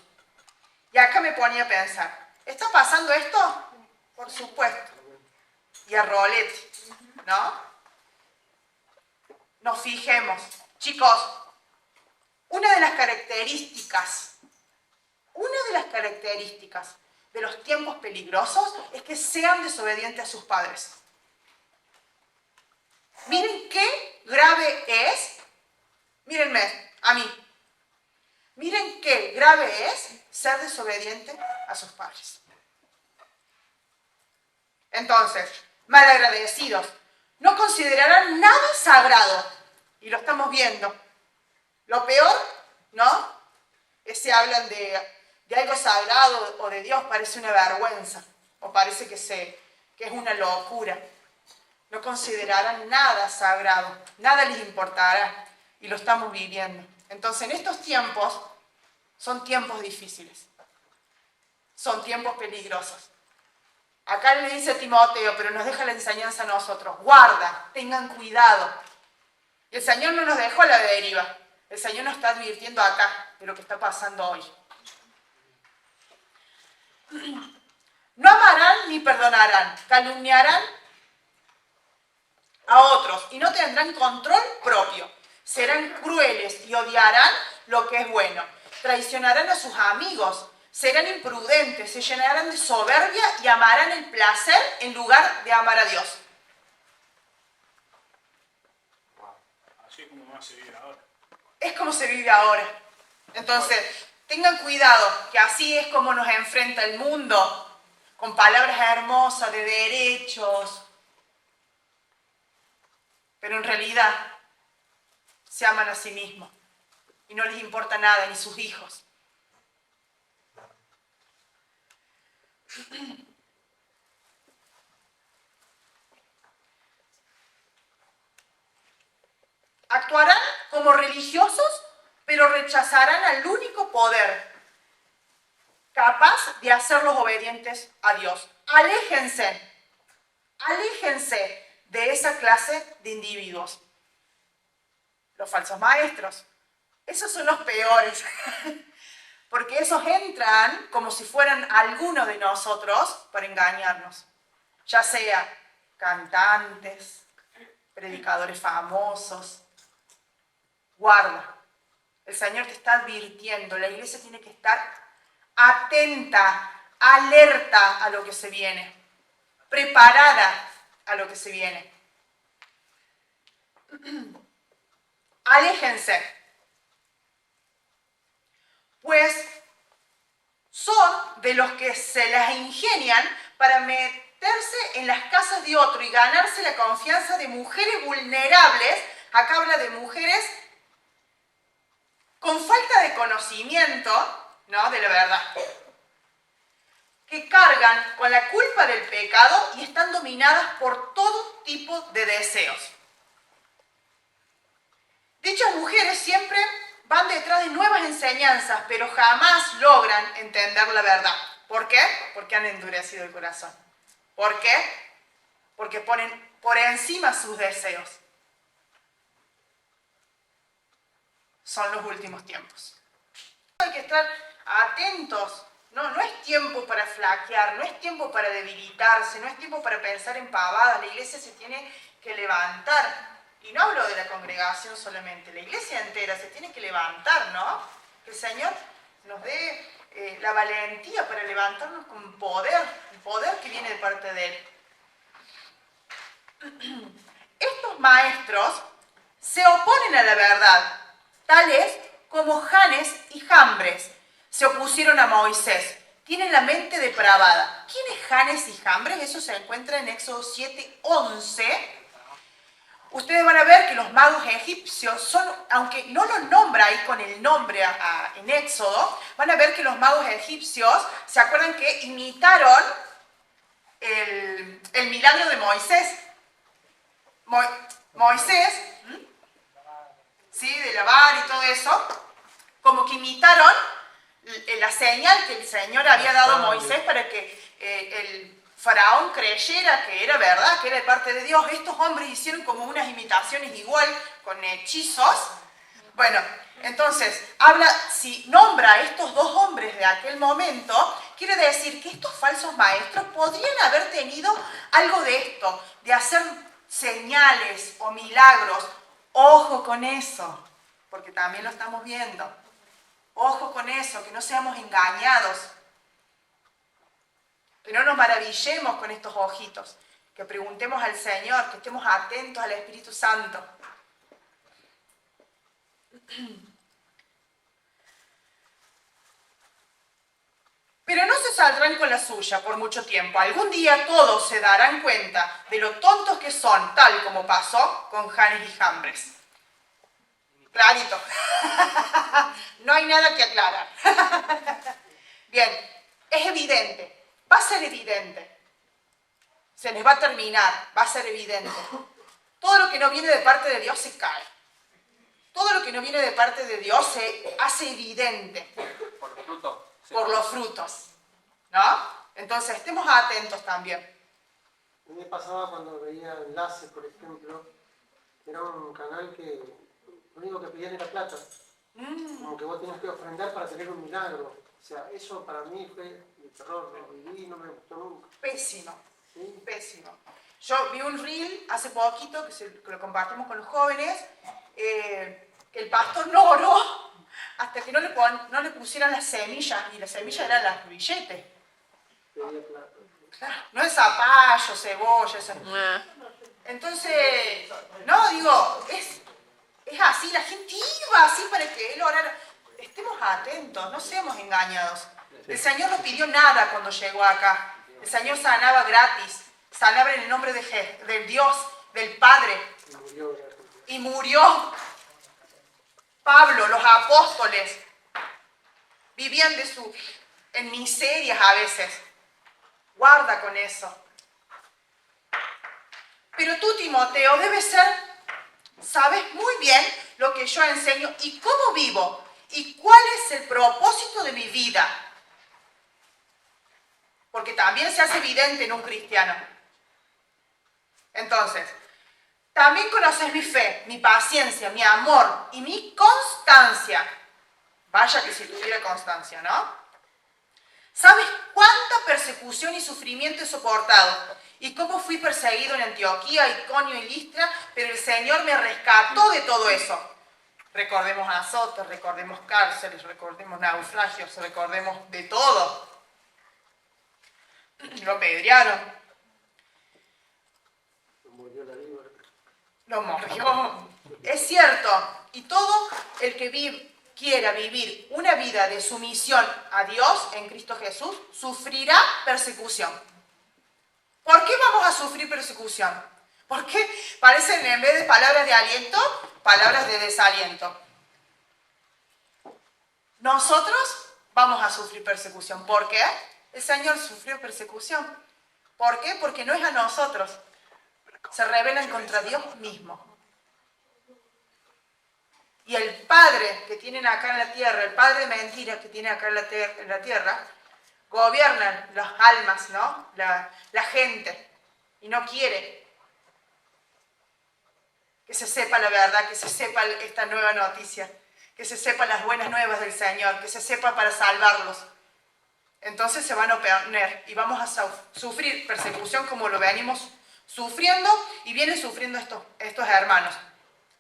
Y acá me ponía a pensar, ¿está pasando esto? Por supuesto. Y a rolete, ¿no? Nos fijemos. Chicos, una de las características de los tiempos peligrosos es que sean desobedientes a sus padres. Miren qué grave es, mírenme, a mí, miren qué grave es ser desobediente a sus padres. Entonces, malagradecidos, no considerarán nada sagrado. Y lo estamos viendo. Lo peor, ¿no? Es si hablan de algo sagrado o de Dios, parece una vergüenza. O parece que es una locura. No considerarán nada sagrado. Nada les importará. Y lo estamos viviendo. Entonces, en estos tiempos, son tiempos difíciles. Son tiempos peligrosos. Acá le dice a Timoteo, pero nos deja la enseñanza a nosotros. Guarda, tengan cuidado. Y el Señor no nos dejó a la deriva. El Señor nos está advirtiendo acá de lo que está pasando hoy. No amarán ni perdonarán. Calumniarán a otros y no tendrán control propio. Serán crueles y odiarán lo que es bueno. Traicionarán a sus amigos. Serán imprudentes. Se llenarán de soberbia y amarán el placer en lugar de amar a Dios. Es como se vive ahora. Entonces, tengan cuidado, que así es como nos enfrenta el mundo, con palabras hermosas de derechos. Pero en realidad, se aman a sí mismos. Y no les importa nada, ni sus hijos. Actuarán como religiosos, pero rechazarán al único poder capaz de hacerlos obedientes a Dios. Aléjense de esa clase de individuos. Los falsos maestros, esos son los peores, porque esos entran como si fueran alguno de nosotros para engañarnos, ya sea cantantes, predicadores famosos. Guarda, el Señor te está advirtiendo, la iglesia tiene que estar atenta, alerta a lo que se viene, preparada a lo que se viene. Aléjense, pues son de los que se las ingenian para meterse en las casas de otro y ganarse la confianza de mujeres vulnerables. Acá habla de mujeres con falta de conocimiento, ¿no?, de la verdad, que cargan con la culpa del pecado y están dominadas por todo tipo de deseos. Dichas mujeres siempre van detrás de nuevas enseñanzas, pero jamás logran entender la verdad. ¿Por qué? Porque han endurecido el corazón. ¿Por qué? Porque ponen por encima sus deseos. Son los últimos tiempos. Hay que estar atentos. No es tiempo para flaquear, no es tiempo para debilitarse, no es tiempo para pensar en pavadas. La iglesia se tiene que levantar. Y no hablo de la congregación solamente, la iglesia entera se tiene que levantar, ¿no? Que el Señor nos dé la valentía para levantarnos con poder, el poder que viene de parte de Él. Estos maestros se oponen a la verdad, tales como Janes y Jambres se opusieron a Moisés. Tienen la mente depravada. ¿Quién es Janes y Jambres? Eso se encuentra en Éxodo 7:11. Ustedes van a ver que los magos egipcios son, aunque no los nombra ahí con el nombre en Éxodo, van a ver que los magos egipcios, ¿se acuerdan que imitaron el milagro de Moisés? Moisés, ¿sí? De lavar y todo eso, como que imitaron la señal que el Señor había dado a Moisés para que el Faraón creyera que era verdad, que era de parte de Dios. Estos hombres hicieron como unas imitaciones igual, con hechizos. Bueno, entonces, si nombra a estos dos hombres de aquel momento, quiere decir que estos falsos maestros podrían haber tenido algo de esto, de hacer señales o milagros. Ojo con eso, porque también lo estamos viendo. Ojo con eso, que no seamos engañados. Que no nos maravillemos con estos ojitos. Que preguntemos al Señor, que estemos atentos al Espíritu Santo. Pero no se saldrán con la suya por mucho tiempo. Algún día todos se darán cuenta de lo tontos que son, tal como pasó con Janes y Jambres. Clarito. No hay nada que aclarar. Bien, es evidente. Va a ser evidente. Se les va a terminar. Va a ser evidente. Todo lo que no viene de parte de Dios se cae. Todo lo que no viene de parte de Dios se hace evidente. Por los frutos. Por los frutos. ¿No? Entonces, estemos atentos también. A mí me pasaba cuando veía Enlace, por ejemplo, era un canal que lo único que pedían era plata. Como que vos tenías que ofrendar para tener un milagro. O sea, eso para mí fue de terror, lo viví y no me gustó nunca. Pésimo. ¿Sí? Pésimo. Yo vi un reel hace poquito, que lo compartimos con los jóvenes, que el pastor no oró hasta que no le pusieran las semillas, y las semillas eran las billetes. Pedía plata. Claro, no es zapallo, cebolla, eso. Entonces, no, digo, es así, la gente iba así para que él orara. Estemos atentos, no seamos engañados. El Señor no pidió nada cuando llegó acá. El Señor sanaba gratis, sanaba en el nombre del Dios, del Padre. Y murió. Pablo, los apóstoles, vivían en miserias a veces. Guarda con eso. Pero tú, Timoteo, sabes muy bien lo que yo enseño y cómo vivo y cuál es el propósito de mi vida. Porque también se hace evidente en un cristiano. Entonces, también conoces mi fe, mi paciencia, mi amor y mi constancia. Vaya que si tuviera constancia, ¿no? ¿Sabes cuánta persecución y sufrimiento he soportado? Y cómo fui perseguido en Antioquía, Iconio y Listra, pero el Señor me rescató de todo eso. Recordemos azotes, recordemos cárceles, recordemos naufragios, recordemos de todo. Lo apedrearon. Lo murió la víbora. Lo mordió. Es cierto. Y todo el que quiera vivir una vida de sumisión a Dios en Cristo Jesús, sufrirá persecución. ¿Por qué vamos a sufrir persecución? Porque parecen, en vez de palabras de aliento, palabras de desaliento. Nosotros vamos a sufrir persecución. ¿Por qué? El Señor sufrió persecución. ¿Por qué? Porque no es a nosotros. Se rebelan contra Dios mismo. y el padre que tienen acá en la tierra, el padre de mentiras que tiene acá en la tierra, gobiernan las almas, ¿no? La gente, y no quiere que se sepa la verdad, que se sepa esta nueva noticia, que se sepa las buenas nuevas del Señor, que se sepa para salvarlos. Entonces se van a oponer y vamos a sufrir persecución como lo venimos sufriendo y vienen sufriendo estos hermanos.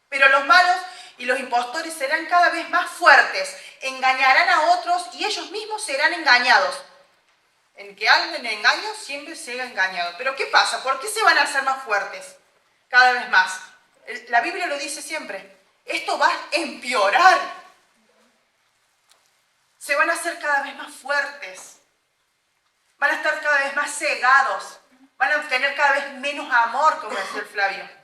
Pero los malos y los impostores serán cada vez más fuertes, engañarán a otros y ellos mismos serán engañados. En que alguien engaña, siempre será engañado. Pero ¿qué pasa? ¿Por qué se van a hacer más fuertes? Cada vez más. La Biblia lo dice siempre. Esto va a empeorar. Se van a hacer cada vez más fuertes. Van a estar cada vez más cegados. Van a tener cada vez menos amor, como decía el Flavio.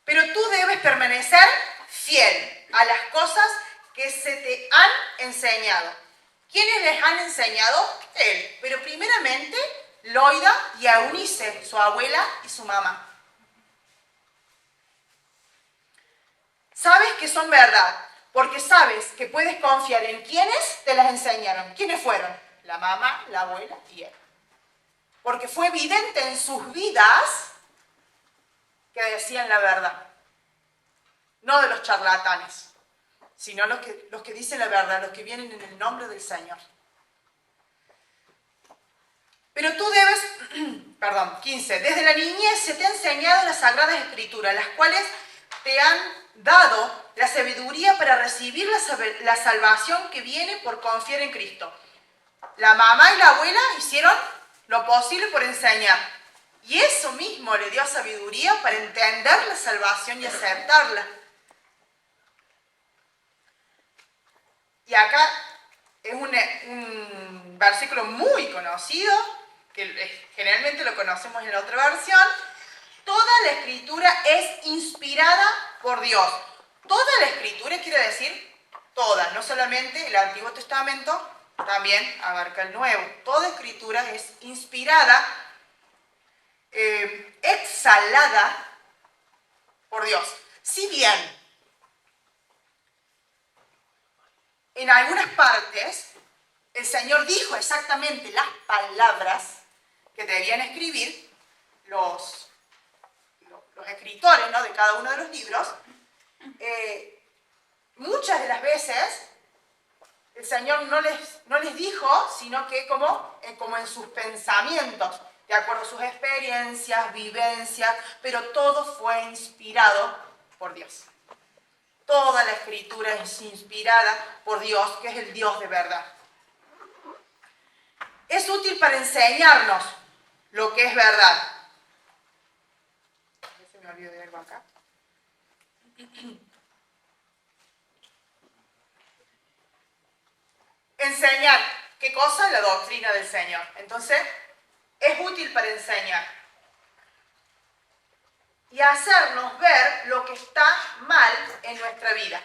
Pero tú debes permanecer fiel a las cosas que se te han enseñado. ¿Quiénes les han enseñado? Él. Pero primeramente, Loida y Eunice, su abuela y su mamá. Sabes que son verdad, porque sabes que puedes confiar en quienes te las enseñaron. ¿Quiénes fueron? La mamá, la abuela y él. Porque fue evidente en sus vidas que decían la verdad. No de los charlatanes, sino los que dicen la verdad, los que vienen en el nombre del Señor. Pero tú debes, 15, desde la niñez se te ha enseñado las Sagradas Escrituras, las cuales te han dado la sabiduría para recibir la salvación que viene por confiar en Cristo. La mamá y la abuela hicieron lo posible por enseñar. Y eso mismo le dio sabiduría para entender la salvación y aceptarla. Y acá es un versículo muy conocido, que generalmente lo conocemos en la otra versión. Toda la Escritura es inspirada por Dios. Toda la Escritura quiere decir toda, no solamente el Antiguo Testamento, también abarca el Nuevo. Toda Escritura es inspirada, exhalada por Dios. Si bien en algunas partes el Señor dijo exactamente las palabras que debían escribir los escritores, ¿no?, de cada uno de los libros, muchas de las veces el Señor no les dijo, sino que como en sus pensamientos, de acuerdo a sus experiencias, vivencias, pero todo fue inspirado por Dios. Toda la Escritura es inspirada por Dios, que es el Dios de verdad. Es útil para enseñarnos lo que es verdad. Se me olvidó de algo acá. Enseñar, ¿qué cosa? La doctrina del Señor. Entonces, es útil para enseñar. Y hacernos ver lo que está mal en nuestra vida.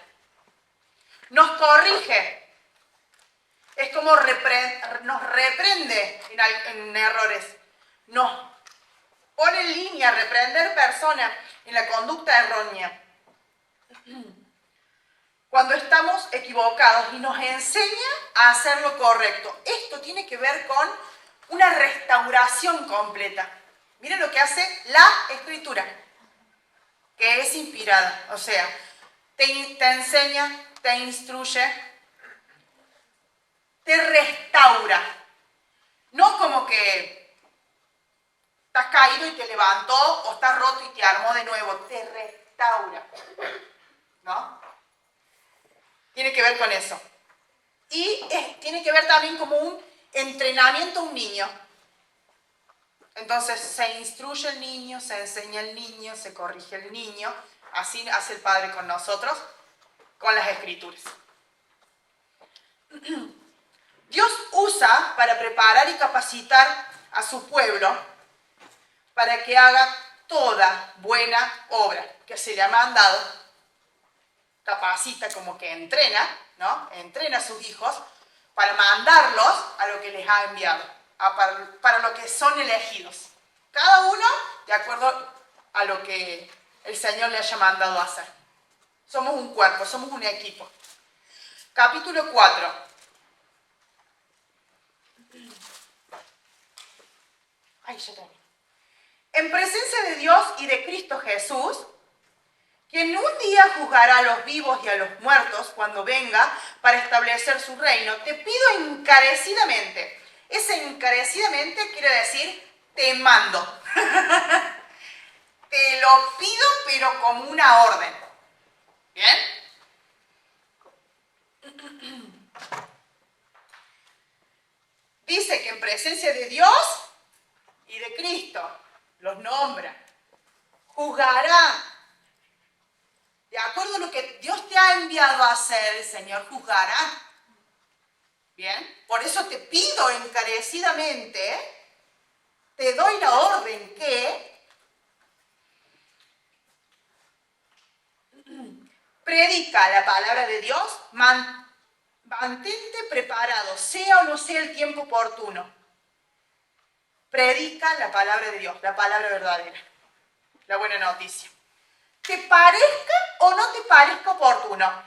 Nos corrige. Es como nos reprende en errores. Nos pone en línea a reprender personas en la conducta errónea. Cuando estamos equivocados y nos enseña a hacer lo correcto. Esto tiene que ver con una restauración completa. Miren lo que hace la Escritura, que es inspirada. O sea, te enseña, te instruye, te restaura. No como que estás caído y te levantó, o estás roto y te armó de nuevo. Te restaura. ¿No? Tiene que ver con eso. Y tiene que ver también como un entrenamiento a un niño. Entonces se instruye el niño, se enseña el niño, se corrige el niño. Así hace el Padre con nosotros, con las Escrituras. Dios usa para preparar y capacitar a su pueblo para que haga toda buena obra que se le ha mandado. Capacita, como que entrena, ¿no? Entrena a sus hijos para mandarlos a lo que les ha enviado, para lo que son elegidos. Cada uno de acuerdo a lo que el Señor le haya mandado a hacer. Somos un cuerpo, somos un equipo. Capítulo 4. Ay, ya terminé. En presencia de Dios y de Cristo Jesús, quien un día juzgará a los vivos y a los muertos cuando venga para establecer su reino, te pido encarecidamente. Ese encarecidamente quiere decir te mando. Te lo pido, pero como una orden. ¿Bien? Dice que en presencia de Dios y de Cristo los nombra. Juzgará. De acuerdo a lo que Dios te ha enviado a hacer, el Señor juzgará. ¿Bien? Por eso te pido encarecidamente, te doy la orden que predica la palabra de Dios, mantente preparado, sea o no sea el tiempo oportuno. Predica la palabra de Dios, la palabra verdadera, la buena noticia. Te parezca o no te parezca oportuno,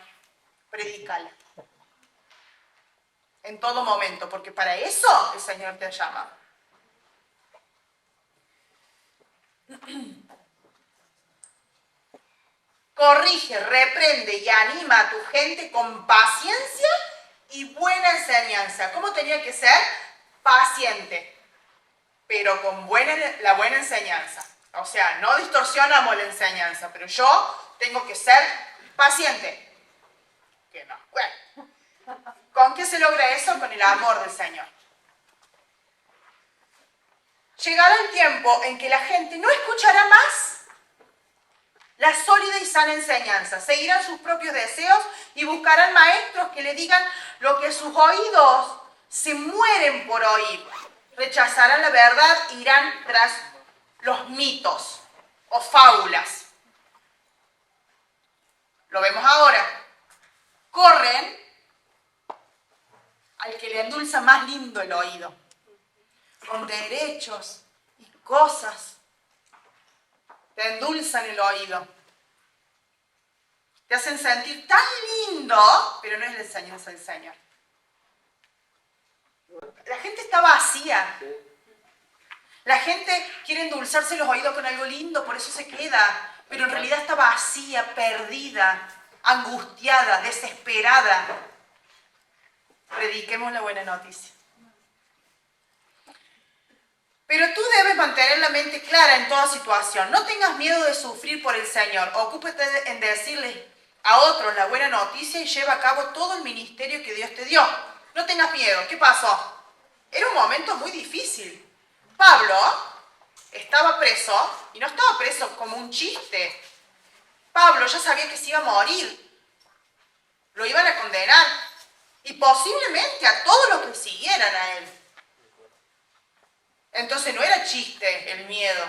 predícala. En todo momento, porque para eso el Señor te ha llamado. Corrige, reprende y anima a tu gente con paciencia y buena enseñanza. ¿Cómo tenía que ser? Paciente, pero con la buena enseñanza. O sea, no distorsionamos la enseñanza, pero yo tengo que ser paciente. Que no. Bueno, ¿con qué se logra eso? Con el amor del Señor. Llegará el tiempo en que la gente no escuchará más la sólida y sana enseñanza. Seguirán sus propios deseos y buscarán maestros que le digan lo que sus oídos se mueren por oír. Rechazarán la verdad e irán tras los mitos o fábulas. Lo vemos ahora. Corren al que le endulza más lindo el oído, con derechos y cosas. Te endulzan el oído. Te hacen sentir tan lindo, pero no es la enseñanza del Señor. La gente está vacía. La gente quiere endulzarse los oídos con algo lindo, por eso se queda. Pero en realidad está vacía, perdida, angustiada, desesperada. Prediquemos la buena noticia. Pero tú debes mantener la mente clara en toda situación. No tengas miedo de sufrir por el Señor. Ocúpate en decirles a otros la buena noticia y lleva a cabo todo el ministerio que Dios te dio. No tengas miedo. ¿Qué pasó? Era un momento muy difícil. Pablo estaba preso y no estaba preso como un chiste. Pablo ya sabía que se iba a morir. Lo iban a condenar. Y posiblemente a todos los que siguieran a él. Entonces no era chiste el miedo.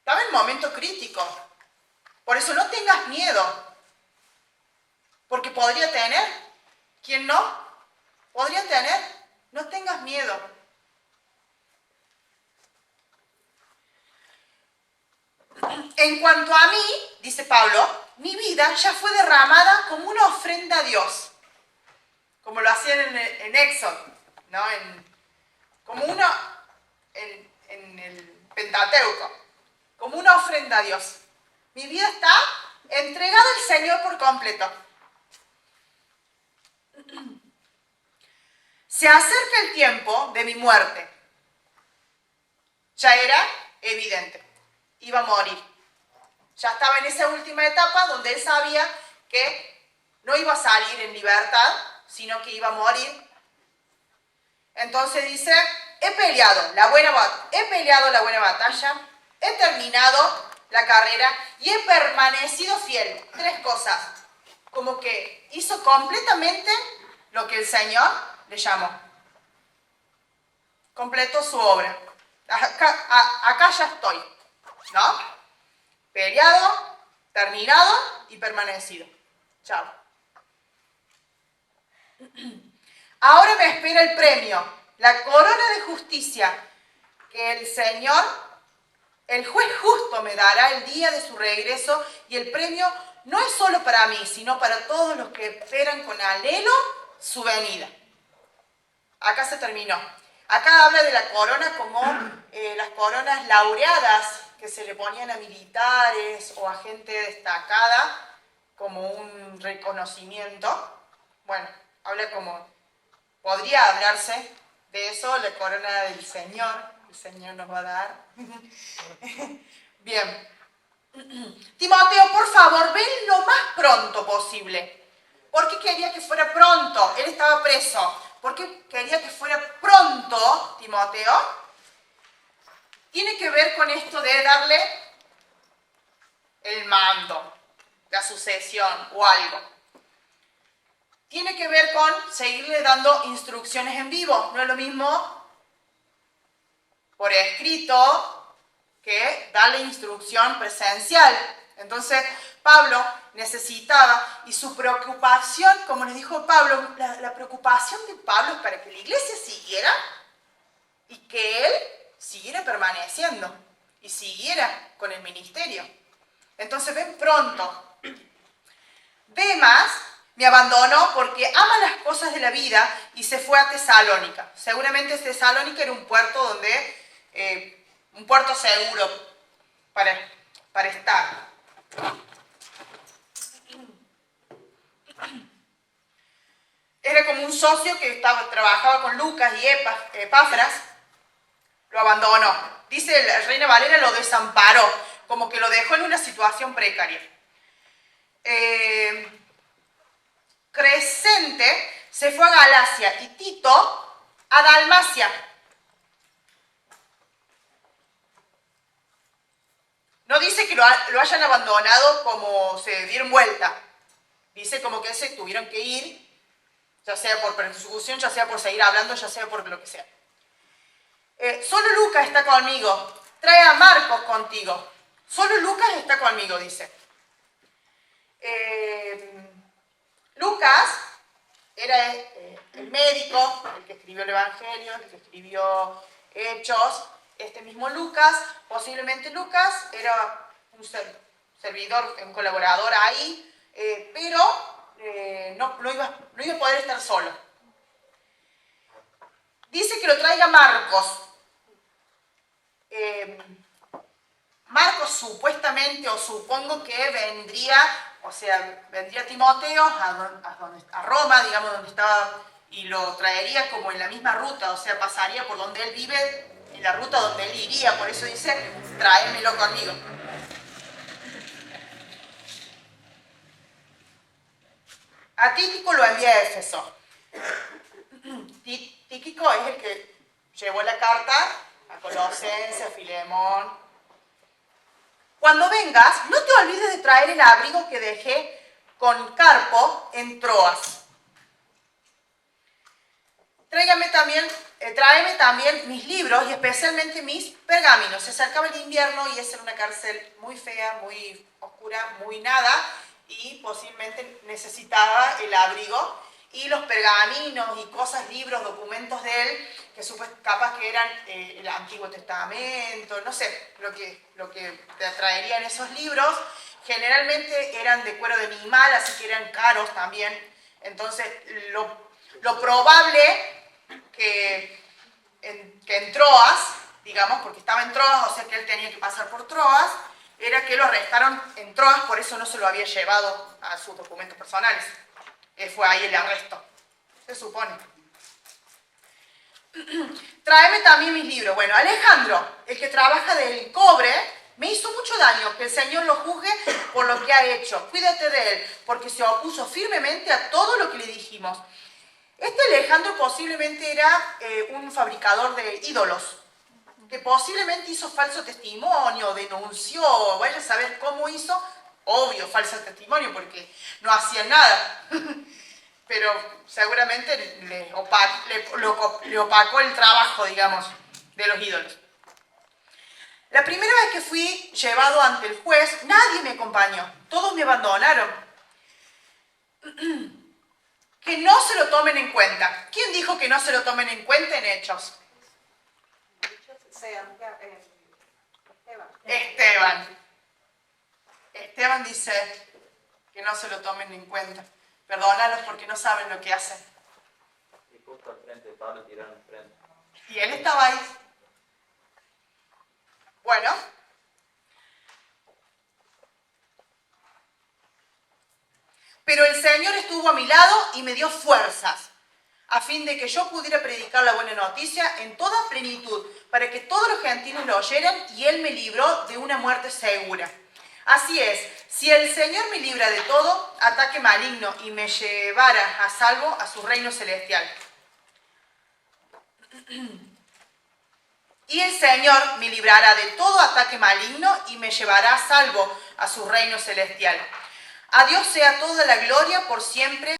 Estaba en un momento crítico. Por eso no tengas miedo. Porque podría tener. ¿Quién no? Podría tener. No tengas miedo. En cuanto a mí, dice Pablo, mi vida ya fue derramada como una ofrenda a Dios. Como lo hacían en Éxodo, ¿no? Como una en el Pentateuco, como una ofrenda a Dios. Mi vida está entregada al Señor por completo. Se acerca el tiempo de mi muerte. Ya era evidente, iba a morir. Ya estaba en esa última etapa donde él sabía que no iba a salir en libertad, sino que iba a morir. Entonces dice, he peleado la buena batalla, he terminado la carrera y he permanecido fiel. 3 cosas. Como que hizo completamente lo que el Señor le llamó. Completó su obra. Acá ya estoy, ¿no? Peleado, terminado y permanecido. Chao. Ahora me espera el premio, la corona de justicia, que el Señor, el juez justo, me dará el día de su regreso y el premio no es solo para mí, sino para todos los que esperan con anhelo su venida. Acá se terminó. Acá habla de la corona como las coronas laureadas que se le ponían a militares o a gente destacada como un reconocimiento. Bueno, habla como, podría hablarse de eso, la corona del Señor, el Señor nos va a dar. Bien. Timoteo, por favor, ven lo más pronto posible. ¿Por qué quería que fuera pronto? Él estaba preso. ¿Por qué quería que fuera pronto, Timoteo? Tiene que ver con esto de darle el mando, la sucesión o algo. Tiene que ver con seguirle dando instrucciones en vivo. No es lo mismo por escrito que darle instrucción presencial. Entonces, Pablo necesitaba, y su preocupación, como les dijo Pablo, la preocupación de Pablo es para que la iglesia siguiera y que él siguiera permaneciendo y siguiera con el ministerio. Entonces, ven pronto. Demas me abandonó porque ama las cosas de la vida y se fue a Tesalónica. Seguramente Tesalónica era un puerto donde, un puerto seguro para estar. Era como un socio que trabajaba con Lucas y Epafras, lo abandonó. Dice la Reina Valera, lo desamparó, como que lo dejó en una situación precaria. Crescente se fue a Galacia y Tito a Dalmacia. No dice que lo hayan abandonado como se dieron vuelta. Dice como que se tuvieron que ir, ya sea por persecución, ya sea por seguir hablando, ya sea por lo que sea. Solo Lucas está conmigo. Trae a Marcos contigo. Solo Lucas está conmigo, dice. Lucas era el médico, el que escribió el Evangelio, el que escribió Hechos. Este mismo Lucas, posiblemente Lucas era un servidor, un colaborador ahí, pero no iba a poder estar solo. Dice que lo traiga Marcos. Marcos supuestamente, o supongo que vendría Timoteo a Roma, digamos, donde estaba, y lo traería como en la misma ruta, o sea, pasaría por donde él vive, en la ruta donde él iría, por eso dice, tráemelo conmigo. A Tíquico lo envía a Éfeso. Tíquico es el que llevó la carta a Colosenses, a Filemón. Cuando vengas, no te olvides de traer el abrigo que dejé con Carpo en Troas. Tráeme también mis libros y especialmente mis pergaminos. Se acercaba el invierno y esa era una cárcel muy fea, muy oscura, muy nada, y posiblemente necesitaba el abrigo. Y los pergaminos y cosas, libros, documentos de él, que capaz que eran el Antiguo Testamento, no sé, lo que te traerían esos libros, generalmente eran de cuero de animal, así que eran caros también. Entonces, lo probable que en Troas, digamos, porque estaba en Troas, o sea que él tenía que pasar por Troas, era que lo arrestaron en Troas, por eso no se lo había llevado a sus documentos personales. Fue ahí el arresto, se supone. Tráeme también mis libros. Bueno, Alejandro, el que trabaja del cobre, me hizo mucho daño, que el Señor lo juzgue por lo que ha hecho. Cuídate de él, porque se opuso firmemente a todo lo que le dijimos. Este Alejandro posiblemente era un fabricador de ídolos, que posiblemente hizo falso testimonio, denunció, vaya a saber cómo hizo, obvio, falso testimonio, porque no hacían nada. Pero seguramente le opacó el trabajo, digamos, de los ídolos. La primera vez que fui llevado ante el juez, nadie me acompañó, todos me abandonaron. Que no se lo tomen en cuenta. ¿Quién dijo que no se lo tomen en cuenta en Hechos? Esteban. Esteban dice que no se lo tomen en cuenta. Perdónalos porque no saben lo que hacen. Y justo al frente de Pablo tiraron al frente. Y él estaba ahí. Bueno. Pero el Señor estuvo a mi lado y me dio fuerzas, a fin de que yo pudiera predicar la buena noticia en toda plenitud, para que todos los gentiles lo oyeran, y Él me libró de una muerte segura. Así es, si el Señor me libra de todo ataque maligno y me llevara a salvo a su reino celestial. Y el Señor me librará de todo ataque maligno y me llevará a salvo a su reino celestial. A Dios sea toda la gloria por siempre.